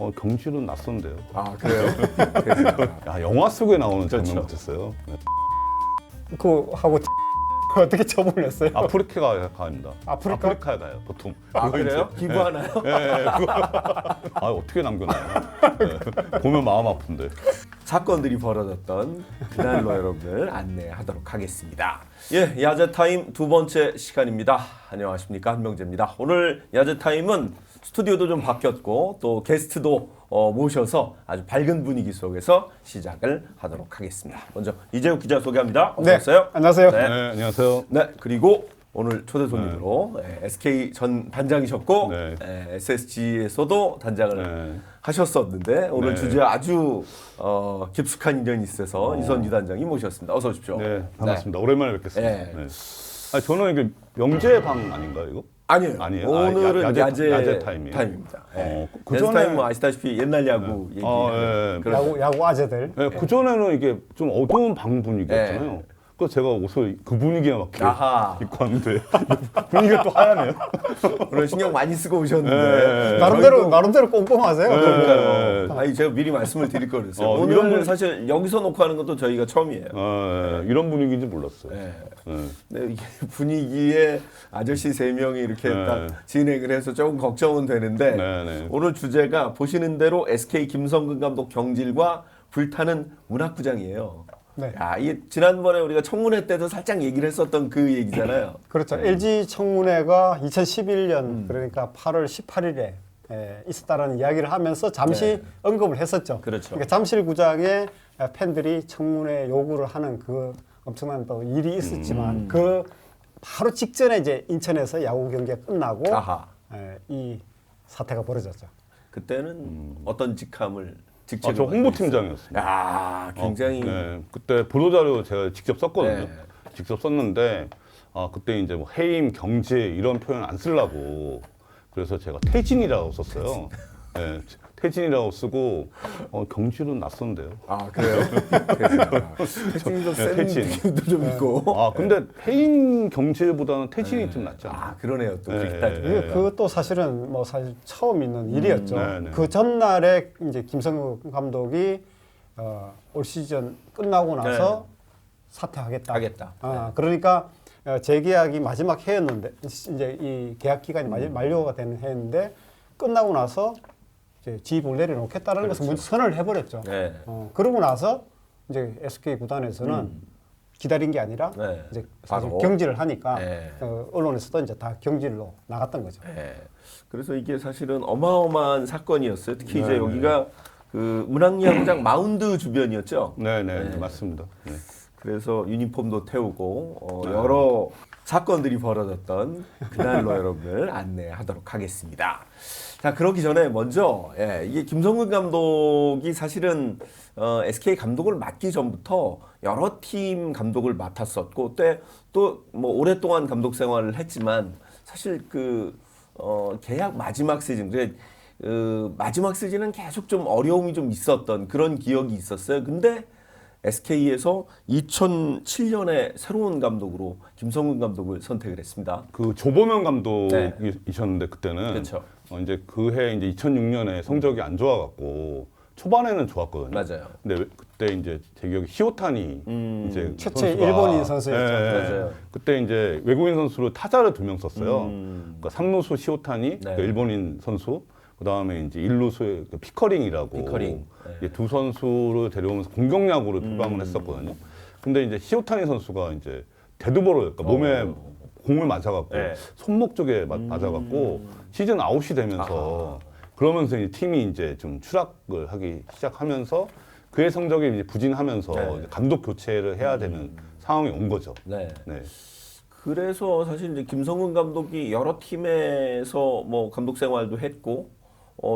경질은 낯선데요. 아 그래요? 야, 영화 속에 나오는 장면 그렇죠. 같았어요. 네. 그거 하고 어떻게 처분을 했어요? 아프리카가 가입니다. 아프리카? 아프리카에 가요, 보통. 아 그거 그래요? 이제, 기부하나요? 어떻게 남겨놔요? 네. 보면 마음 아픈데. 사건들이 벌어졌던 그날로 여러분을 안내하도록 하겠습니다. 예, 야제타임 두 번째 시간입니다. 안녕하십니까, 한명재입니다. 오늘 야제타임은 스튜디오도 좀 바뀌었고 또 게스트도 모셔서 아주 밝은 분위기 속에서 시작을 하도록 하겠습니다. 먼저 이재욱 기자 소개합니다. 어서 오세요. 안녕하세요. 네, 안녕하세요. 네, 그리고 오늘 초대 손님으로 SK 전 단장이셨고 네. SSG에서도 단장을 네. 하셨었는데 오늘 네. 주제에 아주 깊숙한 인연이 있어서 이선유 단장이 모셨습니다. 어서 오십시오. 네, 반갑습니다. 오랜만에 뵙겠습니다. 네. 네. 아니, 저는 이게 명제방 아닌가요, 이거? 아니에요. 아니에요? 오늘은 야제 타임이에요? 타임입니다. 예. 그 야제 전에- 타임 뭐 아시다시피 옛날 야구 예. 얘기하는 야구 아재들. 네, 그전에는 이게 좀 어두운 방 분위기였잖아요. 그래서 제가 옷을 그 분위기에 맞게 아하. 입고 왔는데 분위기가 또 하얗네요. 오늘 신경 많이 쓰고 오셨는데 네. 나름대로 꼼꼼하세요. 그러니까요. 아니 제가 미리 말씀을 드릴 걸 그랬어요. 오늘은 이런 분- 사실 여기서 녹화하는 것도 저희가 처음이에요. 이런 분위기인지 몰랐어요. 네. 네. 근데 이게 분위기에 아저씨 세 명이 이렇게 네. 딱 진행을 해서 조금 걱정은 되는데 네, 네. 오늘 주제가 보시는 대로 SK 김성근 감독 경질과 불타는 문학구장이에요. 네. 야, 이게 지난번에 우리가 청문회 때도 살짝 얘기를 했었던 그 얘기잖아요. 그렇죠. LG 청문회가 2011년 그러니까 8월 18일에 있었다라는 이야기를 하면서 잠시 언급을 했었죠. 그렇죠. 그러니까 잠실구장에 팬들이 청문회 요구를 하는 그 엄청난 또 일이 있었지만 그 바로 직전에 이제 인천에서 야구 경기가 끝나고 아하. 이 사태가 벌어졌죠. 그때는 어떤 직함을 저 직책을 홍보팀장이었습니다. 야, 굉장히 네, 그때 보도자료 제가 직접 썼거든요. 네. 직접 썼는데 그때 이제 뭐 해임, 경제 이런 표현 안 쓰려고 그래서 제가 태진이라고 썼어요. 네, 태진이라고 쓰고 경질은 낯선데요. 아 그래요? 태진이 좀 센 태진. 느낌도 좀 있고. 근데 해임 경질보다는 태진이 좀 낫지 않아요? 아 그러네요. 또 네, 그렇게 따지면. 네. 그것도 사실은 뭐 사실 처음 있는 일이었죠. 네, 네. 그 전날에 이제 김성근 감독이 올 시즌 끝나고 나서 사퇴하겠다. 하겠다. 그러니까 재계약이 마지막 해였는데 이제 이 계약 기간이 만료가 되는 해인데 끝나고 나서 이제 지휘부를 내려놓겠다는 것을 먼저 선언을 해버렸죠. 네. 그러고 나서 이제 SK 구단에서는 기다린 게 아니라 네. 이제 사실 바로. 경질을 하니까 네. 언론에서도 이제 다 경질로 나갔던 거죠. 네. 그래서 이게 사실은 어마어마한 사건이었어요. 특히 이제 네, 여기가 그 문학야구장 마운드 주변이었죠. 네, 맞습니다. 네. 그래서 유니폼도 태우고 여러 사건들이 벌어졌던 그날로 여러분을 안내하도록 하겠습니다. 자, 그러기 전에 먼저 이게 김성근 감독이 사실은 SK 감독을 맡기 전부터 여러 팀 감독을 맡았었고 또 뭐 오랫동안 감독 생활을 했지만 사실 그 계약 마지막 시즌 마지막 시즌은 계속 좀 어려움이 좀 있었던 그런 기억이 있었어요. 근데 SK에서 2007년에 새로운 감독으로 김성근 감독을 선택을 했습니다. 그 조범현 감독이셨는데 그때는 그렇죠. 이제 그해 이제 2006년에 성적이 안 좋아갖고 초반에는 좋았거든요. 맞아요. 근데 그때 이제 제 기억에 히오타니 이제 최초의 선수가- 일본인 선수였죠. 맞아요. 그때 이제 외국인 선수로 타자를 2명 썼어요. 그러니까 3루수 시오타니 그 일본인 선수, 그 다음에 이제 1루수의 그 피커링이라고 피커링. 이제 두 선수를 데려오면서 공격야구를 표방을 했었거든요. 근데 이제 시오타니 선수가 이제 데드볼을 그러니까 몸에 공을 맞아갖고 네. 손목 쪽에 맞아갖고 시즌 아웃이 되면서 그러면서 이제 팀이 이제 좀 추락을 하기 시작하면서 그의 성적이 이제 부진하면서 이제 감독 교체를 해야 되는 상황이 온 거죠. 네. 네. 그래서 사실 이제 김성근 감독이 여러 팀에서 뭐 감독 생활도 했고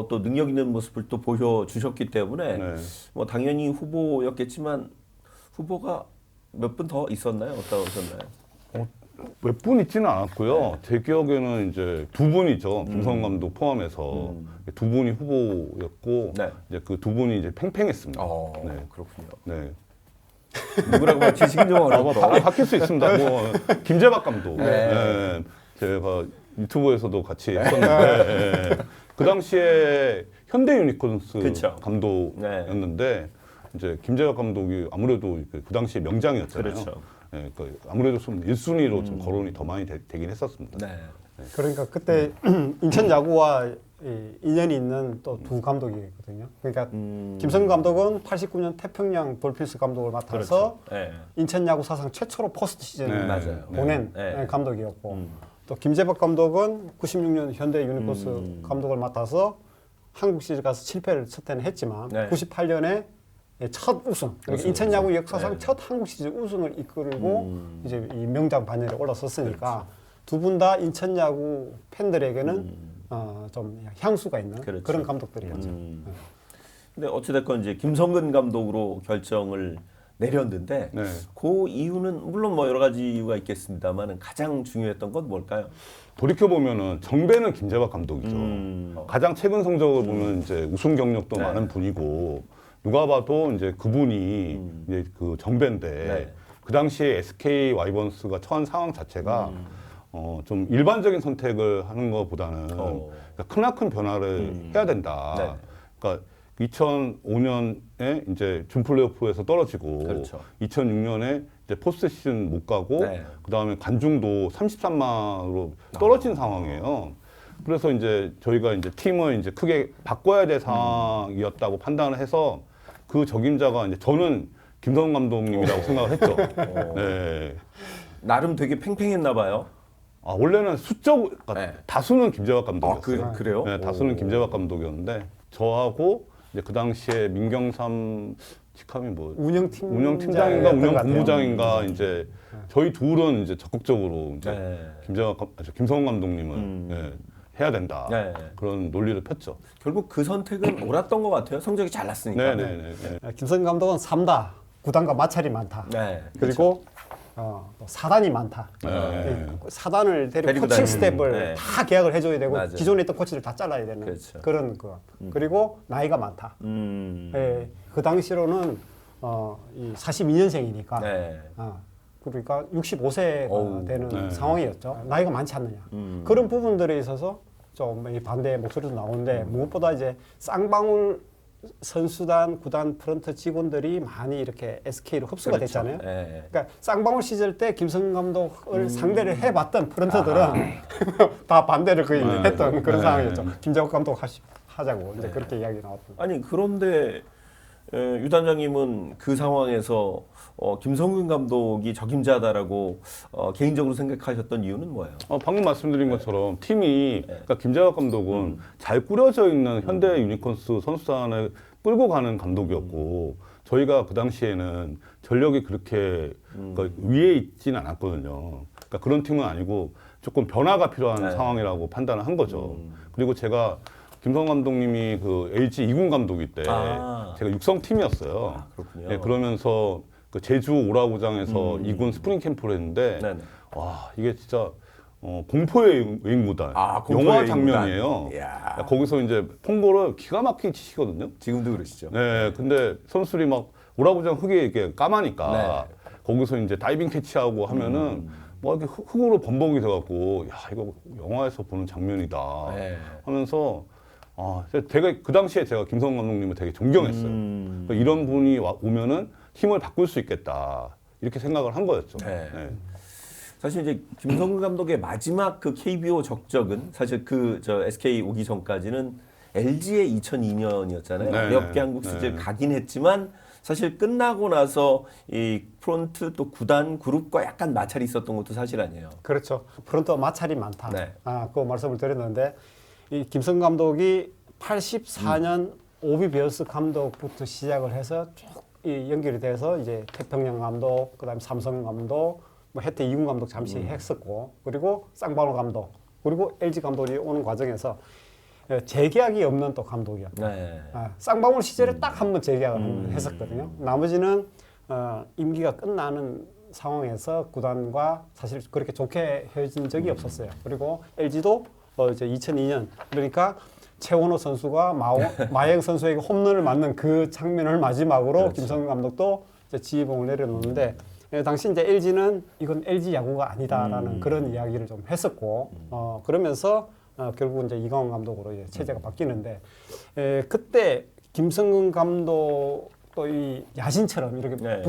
또 능력 있는 모습을 또 보여주셨기 때문에 네. 뭐 당연히 후보였겠지만 후보가 몇 분 더 있었나요? 어떠셨나요? 몇 분 있지는 않았고요. 제 기억에는 이제 두 분이죠. 김성근 감독 포함해서 두 분이 후보였고 네. 이제 그 두 분이 이제 팽팽했습니다. 네. 그렇군요. 네. 누구라고 맞히시긴 좀 어렵고. 바뀔 수 있습니다. 뭐 김재박 감독. 네. 네. 제가 유튜브에서도 같이 했었는데 그 당시에 현대 유니콘스 그쵸. 감독이었는데 이제 김재박 감독이 아무래도 그 당시에 명장이었잖아요. 그렇죠. 예, 그 아무래도 좀 1순위로 좀 거론이 더 많이 되긴 했었습니다. 네. 그러니까 그때 인천 야구와 인연이 있는 또 두 감독이거든요. 그러니까 김성근 감독은 89년 태평양 돌핀스 감독을 맡아서 그렇죠. 네. 인천 야구 사상 최초로 포스트 시즌을 네, 맞아요. 보낸 네. 감독이었고 또 김재박 감독은 96년 현대 유니콘스 감독을 맡아서 한국 시리즈 가서 실패를 첫 해는 했지만 네. 98년에 첫 우승, 그러니까 인천 야구 역사상 첫 한국 시리즈 우승을 이끌고 이제 이 명장 반열에 올라섰으니까 두 분 다 인천 야구 팬들에게는 좀 향수가 있는 그렇죠. 그런 감독들이었죠. 근데 어찌됐건 이제 김성근 감독으로 결정을 내렸는데 네. 그 이유는 물론 뭐 여러 가지 이유가 있겠습니다만 가장 중요했던 건 뭘까요? 돌이켜 보면은 정배는 김재박 감독이죠. 가장 최근 성적을 보면 이제 우승 경력도 네. 많은 분이고 누가 봐도 이제 그분이 이제 그 정배인데 네. 그 당시에 SK 와이번스가 처한 상황 자체가 좀 일반적인 선택을 하는 것보다는 그러니까 크나큰 변화를 해야 된다. 네. 그러니까 2005년에 이제 준 플레이오프에서 떨어지고 그렇죠. 2006년에 이제 포스트 시즌 못 가고 네. 그다음에 관중도 33만으로 떨어진 상황이에요. 그래서 이제 저희가 이제 팀을 이제 크게 바꿔야 될 상황이었다고 판단을 해서 그 적임자가 이제 저는 김성근 감독님이라고 생각을 했죠. 네. 나름 되게 팽팽했나 봐요. 아, 원래는 수적, 그러니까 네. 다수는 김재박 감독이었어요. 그래요? 네, 다수는 김재박 감독이었는데 저하고 이제 그 당시에 민경삼 직함이 뭐 운영팀장인가 운영팀장이었던 것 같아요. 운영본부장인가 이제 저희 둘은 이제 적극적으로 이제 네. 김성근 감독님은 예, 해야 된다 네. 그런 논리를 폈죠. 결국 그 선택은 옳았던 것 같아요. 성적이 잘 났으니까. 네네네. 김성근 감독은 3다, 구단과 마찰이 많다. 네. 그리고 또 사단이 많다. 네. 사단을 데리고 데리고 코칭 다니는, 스텝을 네. 다 계약을 해줘야 되고 맞아요. 기존에 있던 코치를 다 잘라야 되는 그렇죠. 그런 거. 그리고 나이가 많다. 예, 그 당시로는 이 42년생이니까 네. 그러니까 65세가 어우, 되는 네. 상황이었죠. 나이가 많지 않느냐. 그런 부분들에 있어서 좀 이 반대 목소리도 나오는데 무엇보다 이제 쌍방울 선수단, 구단 프런트 직원들이 많이 이렇게 SK로 흡수가 그렇죠. 됐잖아요. 네. 그러니까 쌍방울 시절 때 김성근 감독을 상대를 해봤던 프런트들은 다 반대를 거의 네. 했던 그런 네. 상황이었죠. 김재국 감독 하자고 이제 그렇게 이야기 나왔던. 아니 그런데 유 단장님은 그 상황에서 김성근 감독이 적임자다라고 개인적으로 생각하셨던 이유는 뭐예요? 방금 말씀드린 것처럼 팀이 그러니까 김재박 감독은 잘 꾸려져 있는 현대 유니콘스 선수단을 끌고 가는 감독이었고 저희가 그 당시에는 전력이 그렇게 그러니까 위에 있지는 않았거든요. 그러니까 그런 팀은 아니고 조금 변화가 필요한 네. 상황이라고 판단을 한 거죠. 그리고 제가 김성 감독님이 그 LG 2군 감독일 때 제가 육성 팀이었어요. 그렇군요. 네, 그러면서 그 제주 오라구장에서 2군 스프링 캠프를 했는데 네네. 와 이게 진짜 공포의 외인무단 공포의 영화 외인무단. 장면이에요. 이야. 거기서 이제 퐁볼을 기가 막히게 치시거든요. 지금도 그러시죠? 네, 근데 선수들이 막 오라구장 흙이 이렇게 까마니까 네. 거기서 이제 다이빙 캐치하고 하면은 뭐 이렇게 흙으로 범벅이 돼갖고 야 이거 영화에서 보는 장면이다 네. 하면서 되게 그 당시에 제가 김성근 감독님을 되게 존경했어요. 그러니까 이런 분이 오면은 팀을 바꿀 수 있겠다 이렇게 생각을 한 거였죠. 네. 네. 사실 이제 김성근 감독의 마지막 그 KBO 적적은 사실 SK 오기 전까지는 LG의 2002년이었잖아요. 네, 몇 개 네, 한국 시리즈 네. 가긴 했지만 사실 끝나고 나서 이 프론트 또 구단 그룹과 약간 마찰이 있었던 것도 사실 아니에요. 그렇죠. 프런트 마찰이 많다. 네. 그 말씀을 드렸는데 이 김성 감독이 84년 오비베어스 감독부터 시작을 해서 쭉 이 연결이 돼서 이제 태평양 감독, 그다음에 삼성 감독, 뭐 해태 이군 감독 잠시 했었고, 그리고 쌍방울 감독, 그리고 LG 감독이 오는 과정에서 재계약이 없는 또 감독이었다. 네. 쌍방울 시절에 딱 한 번 재계약을 한번 했었거든요. 나머지는 임기가 끝나는 상황에서 구단과 사실 그렇게 좋게 헤어진 적이 없었어요. 그리고 LG도 이제 2002년 그러니까 최원호 선수가 마영 선수에게 홈런을 맞는 그 장면을 마지막으로 그렇죠. 김성근 감독도 이제 지휘봉을 내려놓는데 당시 이제 LG는 이건 LG 야구가 아니다라는 그런 이야기를 좀 했었고 그러면서 결국은 이제 이강원 감독으로 이제 체제가 바뀌는데 그때 김성근 감독 또 이 야신처럼 이렇게 네.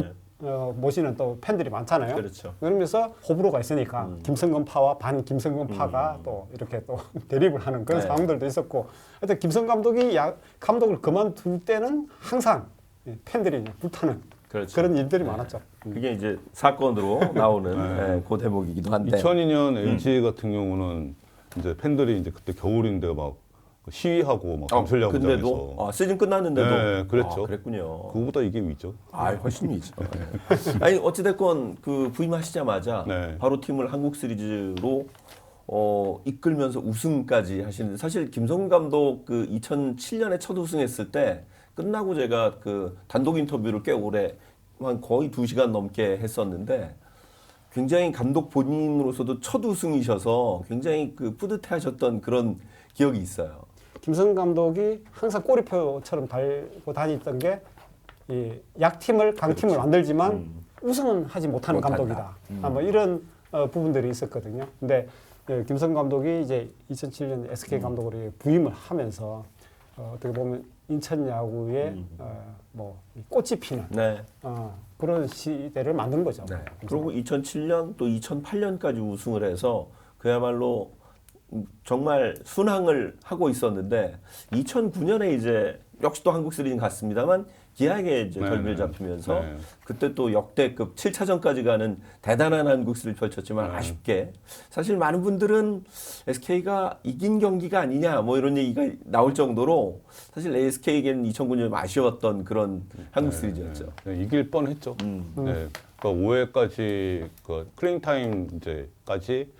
모시는 또 팬들이 많잖아요. 그렇죠. 그러면서 호불호가 있으니까 김성근 파와 반 김성근 파가 또 이렇게 또 대립을 하는 그런 네. 상황들도 있었고, 하여튼 김성근 감독이 감독을 그만둘 때는 항상 팬들이 불타는 그렇죠. 그런 일들이 많았죠. 그게 이제 사건으로 나오는 그 대목이기도 한데. 2002년 LG 같은 경우는 이제 팬들이 이제 그때 겨울인데 막 시위하고 막 감철 야구장에서 근데도 시즌 끝났는데도 네, 그랬죠. 그랬군요. 그거보다 이게 위죠. 훨씬 위죠. 아니 어찌됐건 그 부임하시자마자 네. 바로 팀을 한국 시리즈로 이끌면서 우승까지 하시는데, 사실 김성근 감독 그 2007년에 첫 우승했을 때 끝나고 제가 그 단독 인터뷰를 꽤 오래 한 거의 2시간 넘게 했었는데, 굉장히 감독 본인으로서도 첫 우승이셔서 굉장히 그 뿌듯해하셨던 그런 기억이 있어요. 김성근 감독이 항상 꼬리표처럼 달고 다녔던 게 이 약팀을 강팀을 만들지만 우승은 하지 못하는 감독이다. 뭐 이런 부분들이 있었거든요. 근데 김성근 감독이 이제 2007년 SK 감독으로 부임을 하면서 어떻게 보면 인천 야구의 뭐 꽃이 피는 네. 그런 시대를 만든 거죠. 네. 그리고 2007년 또 2008년까지 우승을 해서 그야말로 정말 순항을 하고 있었는데, 2009년에 이제 역시 또 한국 시리즈는 갔습니다만 기아에게 이제 결별 잡히면서 그때 또 역대급 7차전까지 가는 대단한 한국 시리즈를 펼쳤지만 아쉽게, 사실 많은 분들은 SK가 이긴 경기가 아니냐 뭐 이런 얘기가 나올 정도로 사실 SK에게는 2009년 아쉬웠던 그런 한국 시리즈였죠. 이길 뻔했죠. 네. 그러니까 5회까지 그 클링 타임 이제까지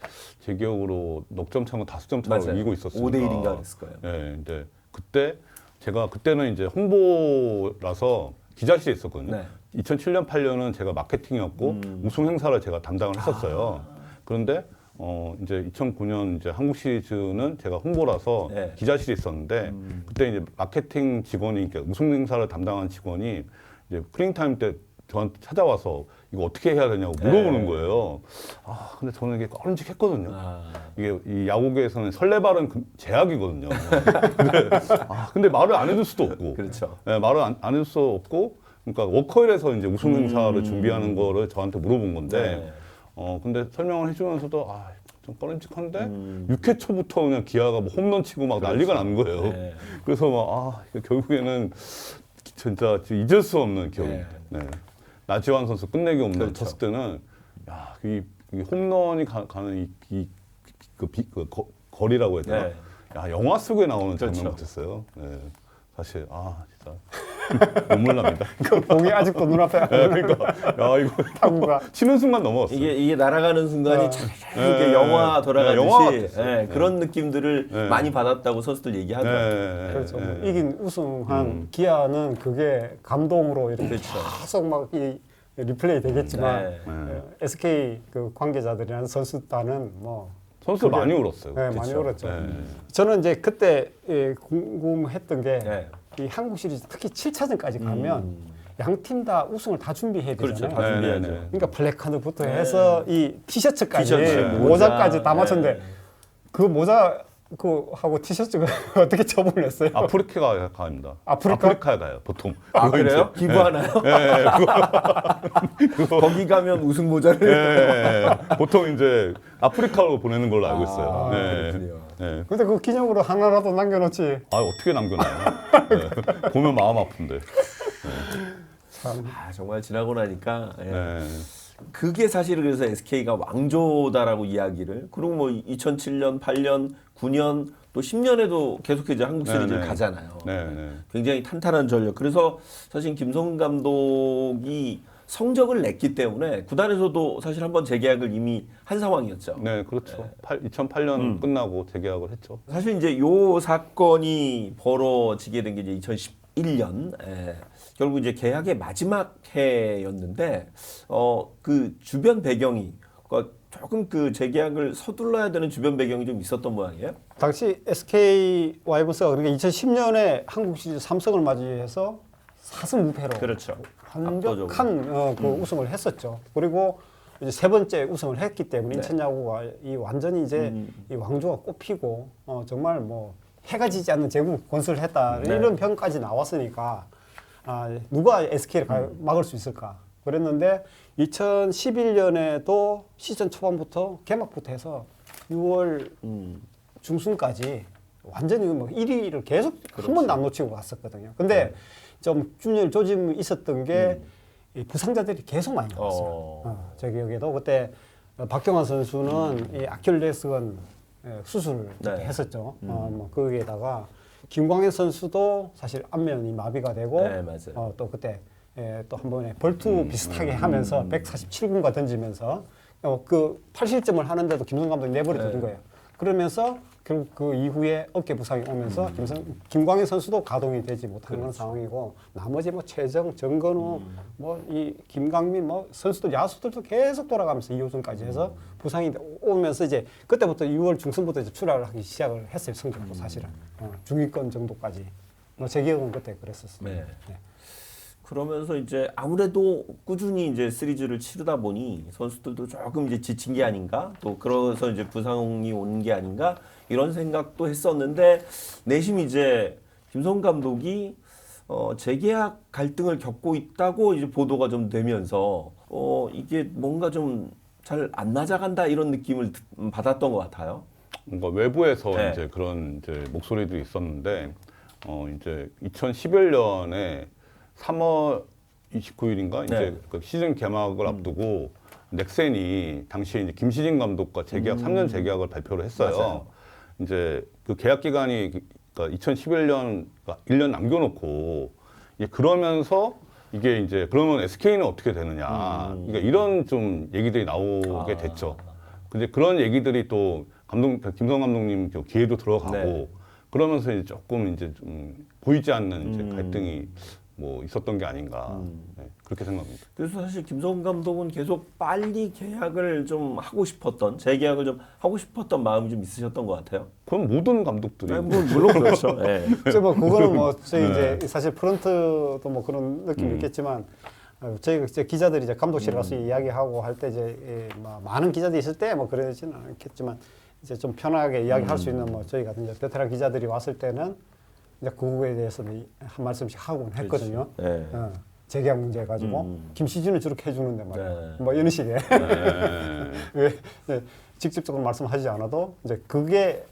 제 기억으로 넉점 차고 5점 차로 맞아요. 이기고 있었으니까. 5대1인가 그랬을 거예요. 네, 근데 그때 제가 그때는 이제 홍보라서 기자실에 있었거든요. 네. 2007년 8년은 제가 마케팅이었고 우승 행사를 제가 담당을 했었어요. 그런데 이제 2009년 이제 한국 시리즈는 제가 홍보라서 네. 기자실에 있었는데 그때 이제 마케팅 직원이, 그러니까 우승 행사를 담당한 직원이 이제 클링 타임 때 저한테 찾아와서 이거 어떻게 해야 되냐고 물어보는 거예요. 근데 저는 이게 꺼림칙했거든요. 이게 이 야구계에서는 설레발은 제약이거든요. 근데 말을 안 해줄 수도 없고. 그렇죠. 네, 말을 안 해줄 수 없고, 그러니까 워커힐에서 이제 우승 행사를 준비하는 거를 저한테 물어본 건데, 근데 설명을 해주면서도 좀 꺼림칙한데 6회 초부터 그냥 기아가 뭐 홈런 치고 막 난리가 난 거예요. 네. 그래서 막 결국에는 진짜 잊을 수 없는 기억입니다. 네. 나지완 선수 끝내기 홈런 그렇죠. 쳤을 때는 이 홈런이 가는 거리라고 해야 되나? 네. 영화 속에 나오는 장면 그렇죠. 같았어요. 네. 사실 진짜 눈물 납니다. 그 봉이 아직도 눈앞에 그러니까 이거 타구가 치는 순간 넘어갔어요. 이게 날아가는 순간이 이렇게 영화 돌아가듯이 영화 같았어요. 그런 느낌들을 많이 받았다고 선수들 얘기하더라고요. 그렇죠. 이긴 우승한 기아는 그게 감동으로 이렇게 그렇죠. 계속 막 이 리플레이 되겠지만 네. SK 그 관계자들이나 선수단은 뭐 선수 많이 울었어요. 네, 많이 그렇죠. 울었죠. 네. 저는 이제 그때 궁금했던 게 네. 이 한국 시리즈 특히 7차전까지 가면 양 팀 다 우승을 다 준비해야 되잖아요. 그렇죠. 다 준비해야죠. 그러니까 블랙카드부터 해서 이 티셔츠까지 티셔츠, 모자까지 다 모자. 맞췄는데 네. 그 모자 그 하고 티셔츠가 어떻게 처분을 했어요? 아프리카가 가입니다. 아프리카? 아프리카에 가요, 보통. 그래요? 기부하나요? 거기 가면 우승 모자를. 네, 보통 이제 아프리카로 보내는 걸로 알고 있어요. 그렇군요. 네. 근데 그 기념으로 하나라도 남겨놓지. 어떻게 남겨놔요? 네. 보면 마음 아픈데. 참. 정말 지나고 나니까 네. 그게 사실은 그래서 SK가 왕조다라고 이야기를, 그리고 뭐 2007년, 8년, 9년 또 10년에도 계속 이제 한국 시리즈를 네. 가잖아요. 네. 굉장히 탄탄한 전력. 그래서 사실 김성근 감독이 성적을 냈기 때문에 구단에서도 사실 한번 재계약을 이미 한 상황이었죠. 네, 그렇죠. 2008년 끝나고 재계약을 했죠. 사실 이제 요 사건이 벌어지게 된 게 이제 2011년. 결국 이제 계약의 마지막 해였는데 그 주변 배경이 그러니까 조금 그 재계약을 서둘러야 되는 주변 배경이 좀 있었던 모양이에요. 당시 SK 와이번스가 그러니까 2010년에 한국 시리즈 삼성을 맞이해서 4승 무패로 그렇죠. 완벽한 그 우승을 했었죠. 그리고 이제 세 번째 우승을 했기 때문에 인천 야구가 이 완전히 이제 이 왕조가 꽃피고 정말 뭐 해가 지지 않는 제국 건설을 했다 이런 평까지 나왔으니까 누가 SK를 막을 수 있을까 그랬는데 2011년에도 시즌 초반부터 개막부터 해서 6월 중순까지 완전히 뭐 1위를 계속 한 번도 안 놓치고 갔었거든요. 근데 좀 중요한 조짐이 있었던 게 이 부상자들이 계속 많이 나왔어요. 제 기억에도 그때 박경환 선수는 이 아킬레스건 수술을 했었죠. 뭐 거기에다가 김광현 선수도 사실 안면이 마비가 되고 또 그때 또 한 번에 벌투 비슷하게 하면서 147군가 던지면서 그 8실점을 하는데도 김성 감독이 내버려 두는 거예요. 그러면서 결국 그 이후에 어깨 부상이 오면서 김광현 선수도 가동이 되지 못하는 그런 상황이고 나머지 뭐 최정, 정건우, 뭐 이 김강민 뭐 선수들 야수들도 계속 돌아가면서 이호준까지 해서 부상이 오면서 이제 그때부터 6월 중순부터 이제 추락을 하기 시작을 했어요. 성적도 사실은 중위권 정도까지. 뭐 제 기억은 그때 그랬었어요. 네. 그러면서 이제 아무래도 꾸준히 이제 시리즈를 치르다 보니 선수들도 조금 이제 지친 게 아닌가 또 그래서 이제 부상이 오는 게 아닌가 이런 생각도 했었는데 내심 이제 김성근 감독이 재계약 갈등을 겪고 있다고 이제 보도가 좀 되면서 이게 뭔가 좀 잘 안 나아간다 이런 느낌을 받았던 것 같아요. 뭔가 외부에서 이제 그런 이제 목소리도 있었는데 이제 2011년에 3월 29일인가 이제 그 시즌 개막을 앞두고 넥센이 당시에 이제 김시진 감독과 재계약 3년 재계약을 발표를 했어요. 맞아요. 이제 그 계약 기간이 그러니까 2011년 1년 남겨놓고 이제 그러면서 이게 이제 그러면 SK는 어떻게 되느냐 그러니까 이런 좀 얘기들이 나오게 됐죠. 근데 그런 얘기들이 또 김성 감독님 귀에도 들어가고 그러면서 이제 조금 이제 좀 보이지 않는 이제 갈등이 뭐 있었던 게 아닌가 그렇게 생각합니다. 그래서 사실 김성근 감독은 계속 빨리 계약을 좀 하고 싶었던 재계약을 좀 하고 싶었던 마음이 좀 있으셨던 것 같아요. 그건 모든 감독들이 물론 그렇죠. 뭐 그거는 뭐 저희 이제 사실 프런트도 뭐 그런 느낌이 있겠지만 저희 이제 기자들이 이제 감독실에 가서 이야기하고 할 때 이제 뭐 많은 기자들이 있을 때 뭐 그러지는 않겠지만 이제 좀 편하게 이야기할 수 있는 뭐 저희 같은 이제 베테랑 기자들이 왔을 때는 이제 그거에 대해서는 한 말씀씩 하곤 했거든요. 재계약 문제 가지고 김시준은 저렇게 해주는데 말이야. 뭐 이런 식의 왜 직접적으로 말씀하지 않아도 이제 그게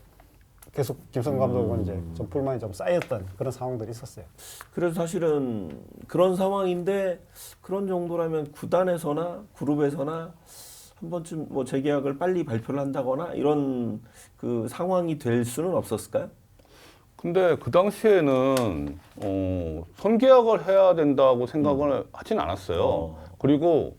계속 김성 감독은 이제 좀 불만이 좀 쌓였던 그런 상황들이 있었어요. 그래서 사실은 그런 상황인데 그런 정도라면 구단에서나 그룹에서나 한 번쯤 뭐 재계약을 빨리 발표를 한다거나 이런 그 상황이 될 수는 없었을까요? 근데 그 당시에는 선계약을 해야 된다고 생각을 하진 않았어요. 그리고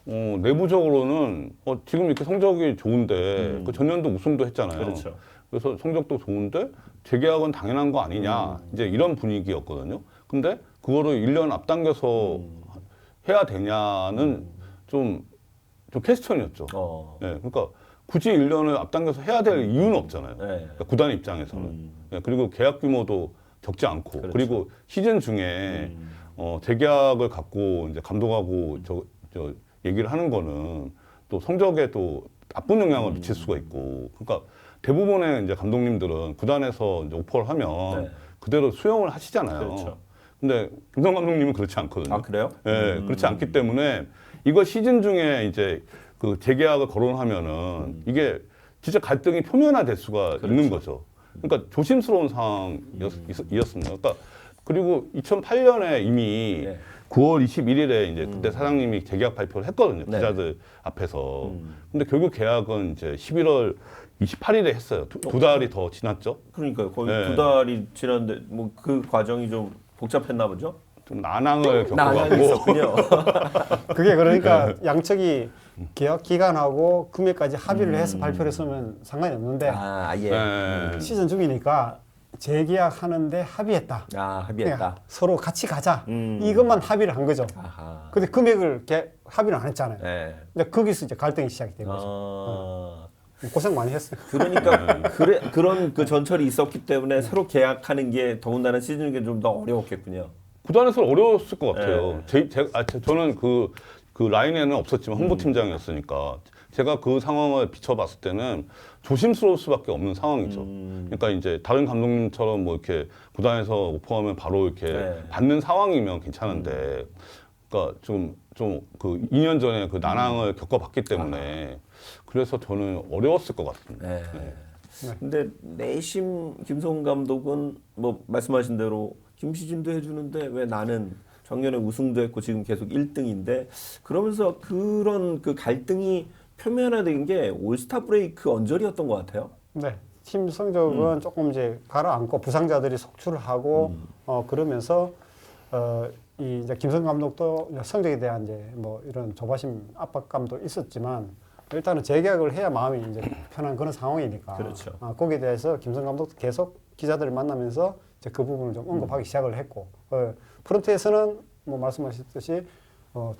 내부적으로는 지금 이렇게 성적이 좋은데 그 전년도 우승도 했잖아요. 그렇죠. 그래서 성적도 좋은데 재계약은 당연한 거 아니냐 이제 이런 분위기였거든요. 근데 그거를 1년 앞당겨서 해야 되냐는 좀 퀘스천이었죠. 네, 그러니까 굳이 1년을 앞당겨서 해야 될 이유는 없잖아요. 그러니까 구단 입장에서는. 그리고 계약 규모도 적지 않고 그렇죠. 그리고 시즌 중에 재계약을 갖고 이제 감독하고 저 얘기를 하는 거는 또 성적에 또 나쁜 영향을 미칠 수가 있고 그러니까 대부분의 이제 감독님들은 구단에서 이제 오퍼를 하면 그대로 수용을 하시잖아요. 그렇죠. 근데 김성 감독님은 그렇지 않거든요. 아 그래요? 네, 그렇지 않기 때문에 이거 시즌 중에 이제 그 재계약을 거론하면은 이게 진짜 갈등이 표면화될 수가 있는 거죠. 그러니까 조심스러운 상황이었습니다. 그러니까 그리고 2008년에 이미 9월 21일에 이제 그때 사장님이 재계약 발표를 했거든요. 기자들 앞에서. 근데 결국 계약은 이제 11월 28일에 했어요. 두 달이 더 지났죠. 그러니까요. 거의 두 달이 지났는데 뭐 그 과정이 좀 복잡했나 보죠? 좀 난항을 난항이 겪어가고. 있었군요. 그게 그러니까 양측이 계약 기간하고 금액까지 합의를 해서 발표를 했으면 상관이 없는데 시즌 중이니까 재계약하는데 합의했다. 합의했다. 그러니까 서로 같이 가자. 이것만 합의를 한 거죠. 근데 금액을 합의를 안 했잖아요. 근데 거기서 이제 갈등이 시작이 된 거죠. 고생 많이 했어요. 그러니까 그런 그 전철이 있었기 때문에 새로 계약하는 게 더군다나 시즌 중에 좀 더 어려웠겠군요. 구단에서 어려웠을 것 같아요. 저는 그 그 라인에는 없었지만 홍보팀장이었으니까 제가 그 상황을 비춰봤을 때는 조심스러울 수밖에 없는 상황이죠. 그러니까 이제 다른 감독님처럼 뭐 이렇게 구단에서 오퍼하면 바로 이렇게 네. 받는 상황이면 괜찮은데, 그러니까 좀 그 2년 전에 그 난항을 겪어봤기 때문에 그래서 저는 어려웠을 것 같습니다. 네. 네. 근데 내심 김성훈 감독은 뭐 말씀하신 대로 김시진도 해주는데 왜 나는 작년에 우승도 했고 지금 계속 1등인데 그러면서 그런 그 갈등이 표면화된 게 올스타 브레이크 언저리였던 것 같아요. 네. 팀 성적은 조금 이제 가라앉고 부상자들이 속출을 하고 그러면서 이 이제 김성 감독도 성적에 대한 이제 뭐 이런 조바심 압박감도 있었지만 일단은 재계약을 해야 마음이 이제 편한 그런 상황이니까. 그렇죠. 거기에 대해서 김성 감독도 계속 기자들을 만나면서 이제 그 부분을 좀 언급하기 시작을 했고 프런트에서는 뭐 말씀하셨듯이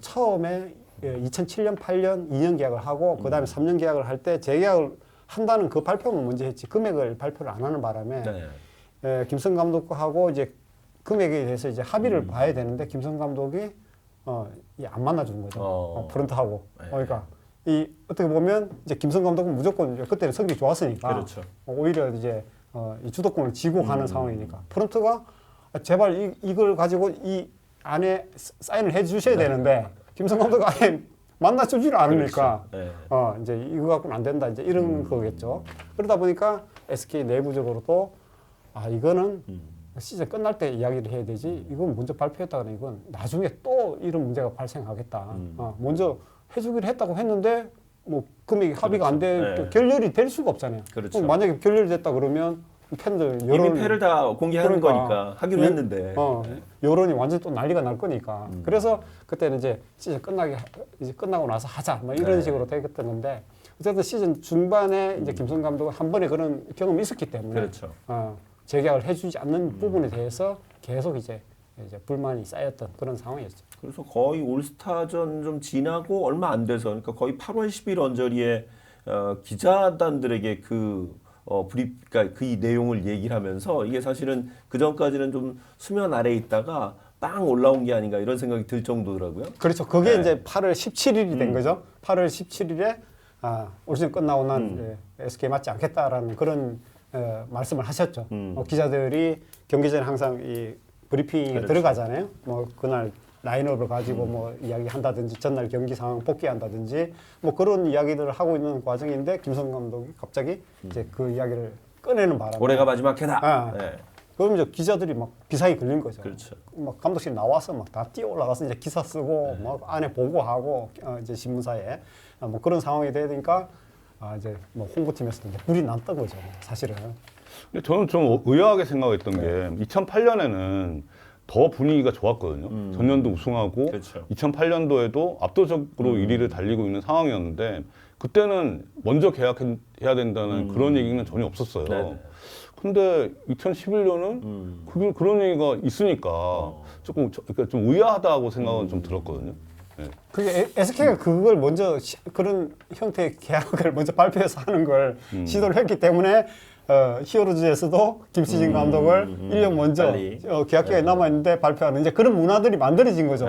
처음에 2007년, 8년 2년 계약을 하고 그다음에 3년 계약을 할 때 재계약을 한다는 그 발표는 먼저 했지 금액을 발표를 안 하는 바람에 네. 김성 감독하고 이제 금액에 대해서 이제 합의를 봐야 되는데 김성 감독이 안 만나주는 거죠. 프런트하고. 네. 그러니까 이 어떻게 보면 이제 김성 감독은 무조건 그때는 성적이 좋았으니까 그렇죠. 오히려 이제 이 주도권을 쥐고 가는 상황이니까 프런트가 제발 이걸 가지고 이 안에 사인을 해주셔야 되는데 김성 감독 아예 만나주지를 않으니까 그렇죠. 이제 이거 갖고는 안 된다 이제 이런 거겠죠. 그러다 보니까 SK 내부적으로도 이거는 시즌 끝날 때 이야기를 해야 되지 이건 먼저 발표했다가는 이건 나중에 또 이런 문제가 발생하겠다. 먼저 해주기로 했다고 했는데 뭐 금액이 합의가 안 돼 네. 결렬이 될 수가 없잖아요. 그렇죠. 그럼 만약에 결렬이 됐다 그러면 팬들 이미 패를 다 공개하는 거니까 하기로 했는데 여론이 완전 또 난리가 날 거니까. 그래서 그때는 이제 시즌 이제 끝나고 나서 하자 뭐 이런 식으로 되겠던 건데 어쨌든 시즌 중반에 이제 김성 감독은 한 번에 그런 경험이 있었기 때문에 그렇죠. 재계약을 해주지 않는 부분에 대해서 계속 이제 불만이 쌓였던 그런 상황이었죠. 그래서 거의 올스타전 좀 지나고 얼마 안 돼서 그러니까 거의 8월 10일 언저리에 기자단들에게 그러니까 그 내용을 얘기를 하면서 이게 사실은 그 전까지는 좀 수면 아래에 있다가 빵 올라온 게 아닌가 이런 생각이 들 정도더라고요. 그렇죠. 그게 네. 이제 8월 17일이 된 거죠. 8월 17일에 올 시즌 끝나고 난 SK 맞지 않겠다라는 그런 말씀을 하셨죠. 기자들이 경기 전에 항상 이 브리핑에 그렇죠. 들어가잖아요. 뭐 그날 라인업을 가지고 뭐 이야기한다든지 전날 경기 상황 복귀한다든지 뭐 그런 이야기들을 하고 있는 과정인데 김성 감독이 갑자기 이제 그 이야기를 꺼내는 바람에 올해가 마지막 해다. 네. 그럼 이제 기자들이 막 비상이 걸린 거죠. 그렇죠. 막 감독실 나와서 막 다 뛰어 올라가서 이제 기사 쓰고 막 안에 보고하고 이제 신문사에 뭐 그런 상황이 되니까 이제 뭐 홍보팀에서도 이제 불이 났던 거죠. 사실은. 근데 저는 좀 의아하게 생각했던 게 2008년에는 더 분위기가 좋았거든요. 전년도 우승하고 그렇죠. 2008년도에도 압도적으로 1위를 달리고 있는 상황이었는데 그때는 먼저 계약해야 된다는 그런 얘기는 전혀 없었어요. 네네. 근데 2011년은 그런 얘기가 있으니까 조금 그러니까 좀 의아하다고 생각은 좀 들었거든요. 네. 그게 SK가 그걸 먼저 그런 형태의 계약을 먼저 발표해서 하는 걸 시도를 했기 때문에 히어로즈에서도 김시진 감독을 1년 먼저 빨리. 계약 기간이 남아있는데 발표하는 이제 그런 문화들이 만들어진 거죠.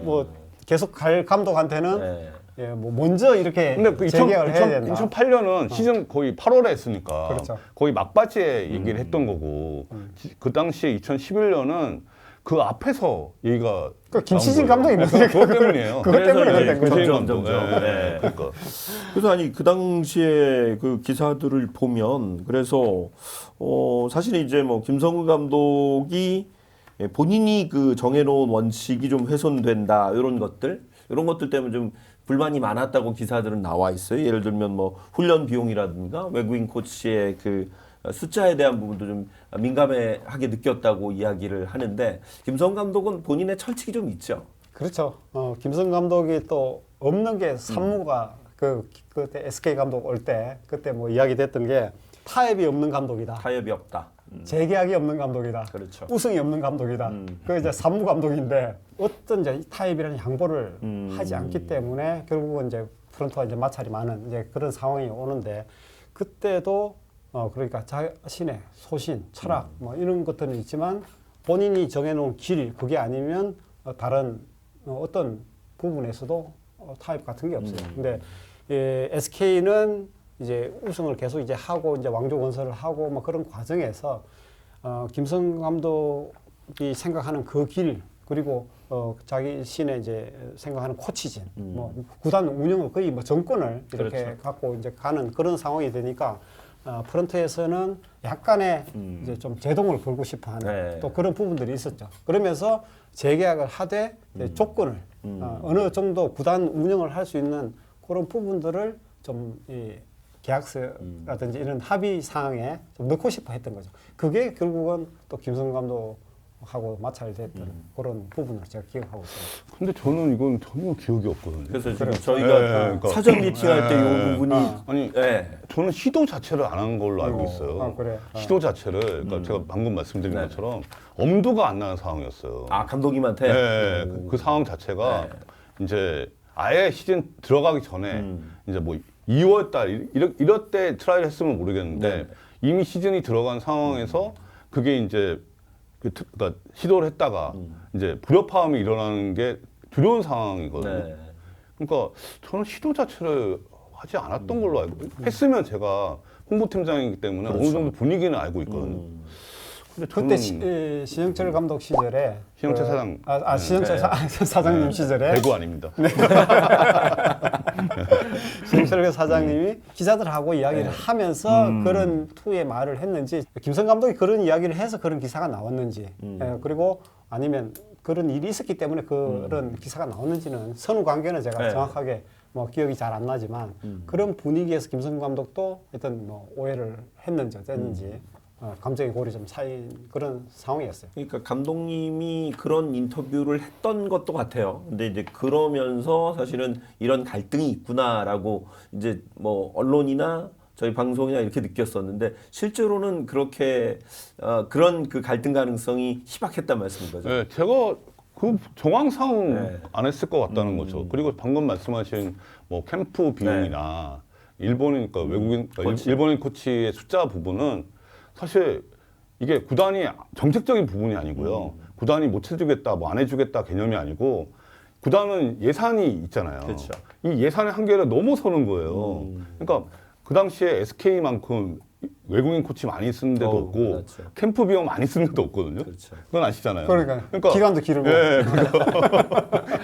뭐 계속 갈 감독한테는 뭐 먼저 이렇게 근데 그 재계약을 해야 된다. 2008년은 시즌 거의 8월에 했으니까 그렇죠. 거의 막바지에 얘기를 했던 거고 그 당시에 2011년은 그 앞에서 얘기가 김시진 나온 거예요. 감독이 네, 그것 때문이에요. 그것 때문에 그래서 그랬던 거죠. 김시진 점점. 감독. 네. 그러니까. 그래서 아니 그 당시에 그 기사들을 보면 그래서 사실 이제 뭐 김성근 감독이 본인이 그 정해놓은 원칙이 좀 훼손된다 이런 것들 때문에 좀 불만이 많았다고 기사들은 나와 있어요. 예를 들면 뭐 훈련 비용이라든가 외국인 코치의 그 숫자에 대한 부분도 좀 민감하게 느꼈다고 이야기를 하는데 김성 감독은 본인의 철칙이 좀 있죠. 그렇죠. 김성 감독이 또 없는 게 산무가 그때 SK 감독 올 때 그때 뭐 이야기됐던 게 타협이 없는 감독이다. 타협이 없다. 재계약이 없는 감독이다. 그렇죠. 우승이 없는 감독이다. 그 이제 산무 감독인데 어떤 이제 타협이라는 양보를 하지 않기 때문에 결국은 이제 프런트와 이제 마찰이 많은 이제 그런 상황이 오는데 그때도 그러니까 자신의 소신, 철학 뭐 이런 것들은 있지만 본인이 정해놓은 길 그게 아니면 다른 어떤 부분에서도 타협 같은 게 없어요. 근데 SK는 이제 우승을 계속 이제 하고 이제 왕조 건설을 하고 뭐 그런 과정에서 김성 감독이 생각하는 그 길 그리고 자기 신의 이제 생각하는 코치진 뭐 구단 운영을 거의 뭐 정권을 이렇게 그렇죠. 갖고 이제 가는 그런 상황이 되니까 프런트에서는 약간의 이제 좀 제동을 걸고 싶어하는 네. 또 그런 부분들이 있었죠. 그러면서 재계약을 하되 이제 조건을 어느 정도 구단 운영을 할 수 있는 그런 부분들을 좀 계약서라든지 이런 합의 사항에 좀 넣고 싶어 했던 거죠. 그게 결국은 또 김성 감독하고 마찰됐던 그런 부분을 제가 기억하고 있습니다. 근데 저는 이건 전혀 기억이 없거든요. 그래서 지금 그래. 저희가 그러니까. 사전 미팅할 때 이 부분이 아니 예. 저는 시도 자체를 안 한 걸로 알고 있어요. 그래. 시도 자체를 그러니까 제가 방금 말씀드린 것처럼 엄두가 안 나는 상황이었어요. 아 감독님한테 네, 그 상황 자체가 이제 아예 시즌 들어가기 전에 이제 뭐 2월 달 이럴 때 트라이를 했으면 모르겠는데 네. 이미 시즌이 들어간 상황에서 그게 이제 그러니까 시도를 했다가 이제 불협화음이 일어나는 게 두려운 상황이거든요. 네. 그러니까 저는 시도 자체를 하지 않았던 걸로 알고 했으면 제가 홍보팀장이기 때문에 그렇죠. 어느 정도 분위기는 알고 있거든요. 근데 그때 저는 신영철 감독 시절에 신영철 사장. 신영철 사장님 시절에 배구 아닙니다. 신영철 사장님이 기자들하고 이야기를 하면서 그런 투의 말을 했는지 김성 감독이 그런 이야기를 해서 그런 기사가 나왔는지 그리고 아니면 그런 일이 있었기 때문에 그런 기사가 나왔는지는 선후 관계는 제가 네. 정확하게 뭐 기억이 잘 안 나지만 그런 분위기에서 김성 감독도 어떤 뭐 오해를 했는지 어땠는지 감정의 골이 좀 쌓인 그런 상황이었어요. 그러니까 감독님이 그런 인터뷰를 했던 것도 같아요. 근데 이제 그러면서 사실은 이런 갈등이 있구나라고 이제 뭐 언론이나 저희 방송이나 이렇게 느꼈었는데 실제로는 그렇게 그런 그 갈등 가능성이 희박했단 말씀인 거죠. 네, 제가 그 정황상 네. 안 했을 것 같다는 거죠. 그리고 방금 말씀하신 뭐 캠프 비용이나 일본이니까 외국인, 그러니까 코치. 일본인 코치의 숫자 부분은 사실 이게 구단이 정책적인 부분이 아니고요. 구단이 못 해주겠다, 뭐 안 해주겠다 개념이 아니고 구단은 예산이 있잖아요. 그렇죠. 이 예산의 한계를 넘어서는 거예요. 그러니까 그 당시에 SK만큼 외국인 코치 많이 쓰는 데도 없고 그렇죠. 캠프 비용 많이 쓰는 데도 없거든요. 그렇죠. 그건 아시잖아요. 그러니까 기간도 길고 예,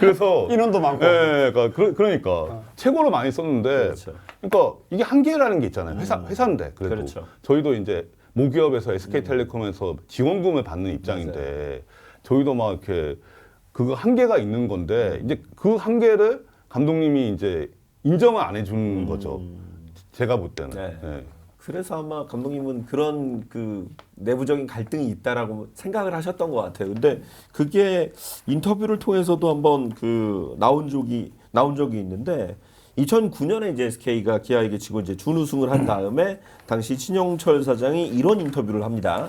그래서 인원도 많고 예, 그러니까 최고로 많이 썼는데 그렇죠. 그러니까 이게 한계라는 게 있잖아요. 회사인데 그래도 그렇죠. 저희도 이제 모기업에서 SK텔레콤에서 지원금을 받는 입장인데 저희도 막 이렇게 그 한계가 있는 건데 이제 그 한계를 감독님이 이제 인정을 안 해주는 거죠. 제가 볼 때는. 네. 예. 그래서 아마 감독님은 그런 그 내부적인 갈등이 있다라고 생각을 하셨던 것 같아요. 근데 그게 인터뷰를 통해서도 한번 그 나온 적이 있는데 2009년에 이제 SK가 기아에게 지고 이제 준우승을 한 다음에 당시 신영철 사장이 이런 인터뷰를 합니다.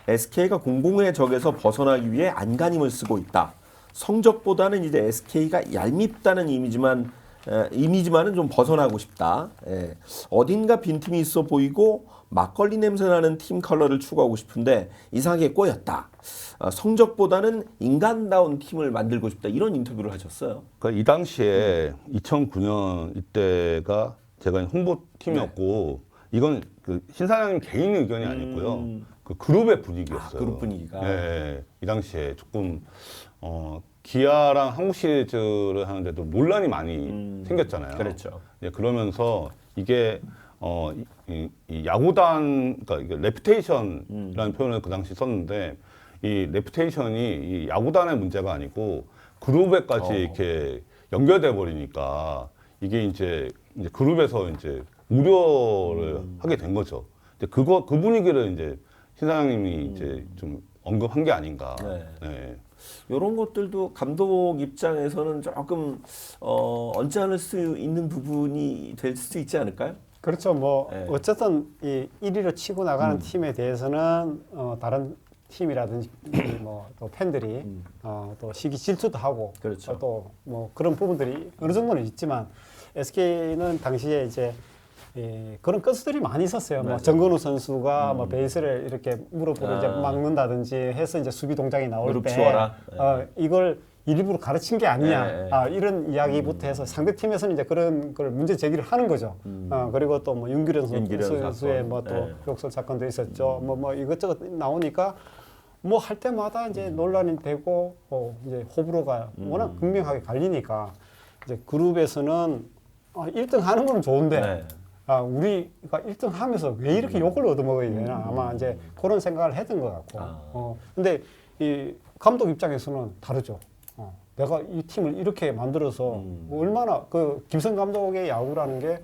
SK가 공공의 적에서 벗어나기 위해 안간힘을 쓰고 있다. 성적보다는 이제 SK가 얄밉다는 이미지만은 좀 벗어나고 싶다. 예. 어딘가 빈틈이 있어 보이고 막걸리 냄새 나는 팀 컬러를 추구하고 싶은데 이상하게 꼬였다. 성적보다는 인간다운 팀을 만들고 싶다. 이런 인터뷰를 하셨어요. 그러니까 이 당시에 2009년 이때가 제가 홍보팀이었고 이건 그 신사장님 개인 의견이 아니고요. 그 그룹의 분위기였어요. 그룹 분위기가. 예, 이 당시에 조금 기아랑 한국 시리즈를 하는데도 논란이 많이 생겼잖아요. 그렇죠. 예, 그러면서 이게 이 야구단 그러니까 이게 레퓨테이션이라는 표현을 그 당시 썼는데 이 레퓨테이션이 이 야구단의 문제가 아니고 그룹에까지 이렇게 연결돼 버리니까 이게 이제 그룹에서 이제 우려를 하게 된 거죠. 이제 그 분위기를 이제 신사장님이 이제 좀 언급한 게 아닌가. 네. 네. 이런 것들도 감독 입장에서는 조금 얹지 않을 수 있는 부분이 될 수 있지 않을까요? 그렇죠. 뭐 네. 어쨌든 이 1위로 치고 나가는 팀에 대해서는 다른 팀이라든지 뭐 또 팬들이 또 시기 질투도 하고 그렇죠. 또 뭐 그런 부분들이 어느 정도는 있지만 SK는 당시에 이제 그런 건수들이 많이 있었어요. 뭐 맞아요. 정근우 선수가 뭐 베이스를 이렇게 무릎으로 이제 막는다든지 해서 이제 수비 동작이 나올 무릎 때 치워라. 이걸 일부러 가르친 게 아니냐 네. 이런 이야기부터 해서 상대 팀에서는 이제 그런 걸 문제 제기를 하는 거죠. 그리고 또 뭐 윤기련 선수의 사건. 뭐 또 네. 욕설 사건도 있었죠. 뭐 이것저것 나오니까 뭐 할 때마다 이제 논란이 되고 이제 호불호가 워낙 극명하게 갈리니까 이제 그룹에서는 1등 하는 건 좋은데 네. 우리가 1등 하면서 왜 이렇게 욕을 얻어먹어야 되나 아마 이제 그런 생각을 했던 것 같고 근데 이 감독 입장에서는 다르죠. 내가 이 팀을 이렇게 만들어서 얼마나 그 김성 감독의 야구라는 게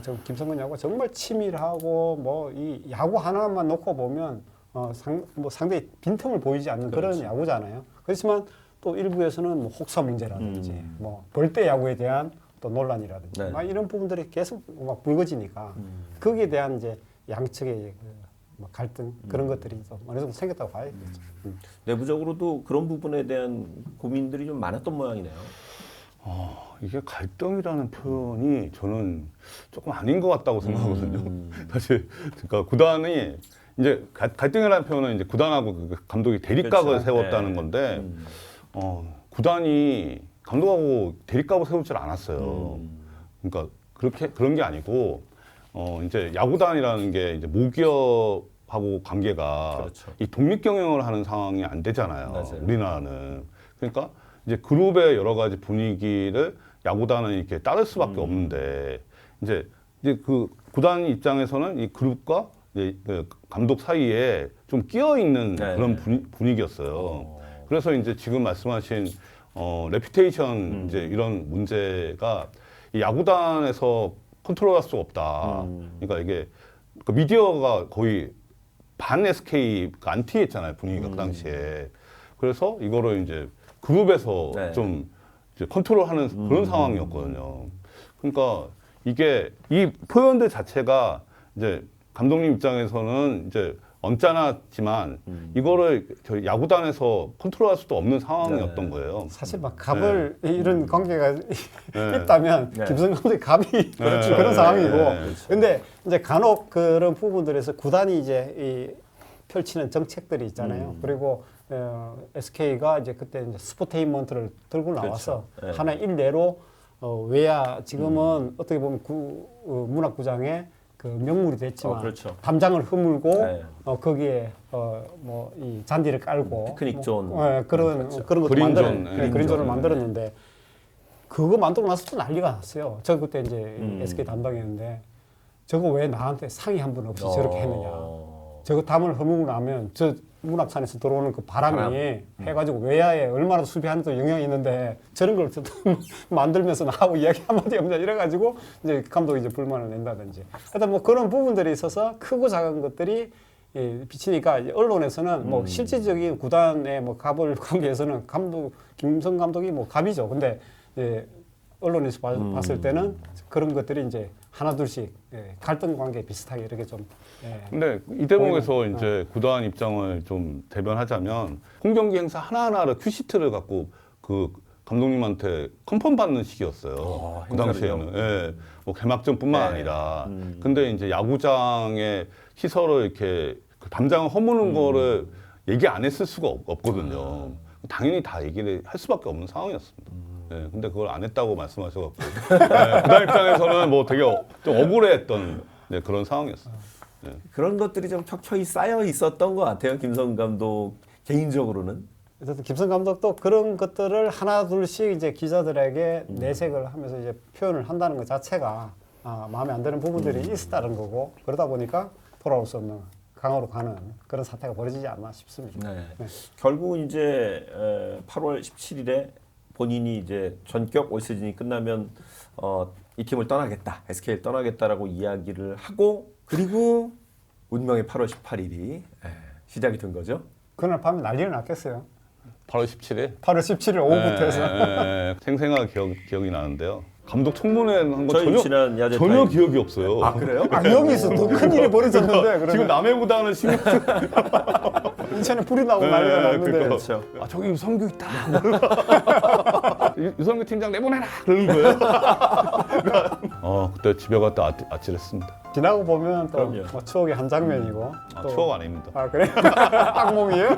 저 김성근 야구가 정말 치밀하고 뭐 이 야구 하나만 놓고 보면 뭐 상대의 빈틈을 보이지 않는 그런 그렇죠. 야구잖아요. 그렇지만 또 일부에서는 뭐 혹사 문제라든지 뭐 벌떼 야구에 대한 또 논란이라든지 네. 막 이런 부분들이 계속 막 불거지니까 거기에 대한 이제 양측의 뭐 갈등 그런 것들이 좀 어느 정도 생겼다고 봐야겠죠. 내부적으로도 그런 부분에 대한 고민들이 좀 많았던 모양이네요. 이게 갈등이라는 표현이 저는 조금 아닌 것 같다고 생각하거든요. 사실 그러니까 구단이 이제 갈등이라는 표현은 이제 구단하고 그 감독이 대립각을 그렇죠. 세웠다는 네. 건데 구단이 감독하고 대립각을 세우질 않았어요. 그러니까 그런 게 아니고 이제 야구단이라는 게 이제 모기업하고 관계가 그렇죠. 이 독립 경영을 하는 상황이 안 되잖아요. 맞아요. 우리나라는. 그러니까 이제 그룹의 여러 가지 분위기를 야구단은 이렇게 따를 수밖에 없는데 이제 그 구단 입장에서는 이 그룹과 이제 그 감독 사이에 좀 끼어 있는 네. 그런 분위기였어요. 그래서 이제 지금 말씀하신 레퓨테이션 이제 이런 문제가 이 야구단에서 컨트롤할 수가 없다. 그러니까 이게 그 미디어가 거의 반 SK 안티했잖아요, 분위기가 그 당시에. 그래서 이거를 이제 그룹에서 네. 좀 이제 컨트롤하는 그런 상황이었거든요. 그러니까 이게 이 표현들 자체가 이제 감독님 입장에서는 이제 언짢았지만 이거를 저희 야구단에서 컨트롤할 수도 없는 상황이었던 네. 거예요. 사실 막 갑을 이런 관계가 네. 있다면 네. 김성 감독이 갑이 그렇죠. 그런 상황이고 네. 근데 이제 간혹 그런 부분들에서 구단이 이제 이 펼치는 정책들이 있잖아요. 그리고 SK가 이제 그때 이제 스포테인먼트를 들고 나와서 그렇죠. 네. 하나 일례로 외야 지금은 어떻게 보면 문학구장에 그 명물이 됐지만 그렇죠. 담장을 허물고 네. 거기에 뭐 이 잔디를 깔고 피크닉 존. 그런 것도 그린존, 그린존을 그린존. 만들었는데 그거 만들고 나서 또 난리가 났어요. 저 그때 이제 SK 담당이었는데 저거 왜 나한테 상의 한 번 없이 저렇게 했느냐. 저거 담을 허물고 나면 저 문학산에서 들어오는 그 바람이 해가지고 외야에 얼마나 수비하는데 영향이 있는데 저런 걸 만들면서 나하고 이야기 한마디 없냐 이래가지고 이제 감독이 이제 불만을 낸다든지 하여튼 뭐 그런 부분들이 있어서 크고 작은 것들이 비치니까 이제 언론에서는 뭐 실질적인 구단의 뭐 갑을 관계에서는 김성 감독이 뭐 갑이죠. 근데 언론에서 봤을 때는 그런 것들이 이제 하나둘씩 갈등 관계 비슷하게 이렇게 좀. 근데 이 대목에서 이제 구단 입장을 좀 대변하자면 홈경기 행사 하나하나를 큐시트를 갖고 그 감독님한테 컨펌 받는 시기였어요. 그 당시에는. 예. 뭐 개막전뿐만 아니라. 근데 이제 야구장의 시설을 이렇게 그 담장을 허무는 거를 얘기 안 했을 수가 없거든요. 당연히 다 얘기를 할 수밖에 없는 상황이었습니다. 네, 근데 그걸 안 했다고 말씀하셔갖고 구단 입장에서는 뭐 되게 좀 억울해했던 그런 상황이었어요. 네. 그런 것들이 좀 켜켜이 쌓여 있었던 것 같아요. 김성 감독 개인적으로는. 어쨌든 김성 감독도 그런 것들을 하나둘씩 이제 기자들에게 내색을 하면서 이제 표현을 한다는 것 자체가 마음에 안 드는 부분들이 있었다는 거고 그러다 보니까 돌아올 수 없는 강으로 가는 그런 사태가 벌어지지 않나 싶습니다. 네. 네. 결국은 이제 8월 17일에 본인이 이제 전격 올 시즌이 끝나면 이 팀을 떠나겠다, SK를 떠나겠다라고 이야기를 하고 그리고 운명의 8월 18일이 시작이 된 거죠. 그날 밤에 난리가 났겠어요. 8월 17일? 8월 17일 오후부터 해서. 생생하게 기억이 나는데요. 감독 청문회 한 거 저희 지난 야제 전혀 타임. 기억이 없어요. 아 그래요? 여기서 더 큰 일이 벌어졌는데 그러면 지금 남해보다는 신경 인천에 불이 나고 난리가 났는데 그러니까. 그렇죠. 저기 유성규 있다. 유성규 팀장 내보내라 그러는 거예요. 그때 집에 갔다 아찔했습니다. 지나고 보면 또 그럼요. 뭐 추억의 한 장면이고 또 추억 아닙니다. 그래? 악몽이에요?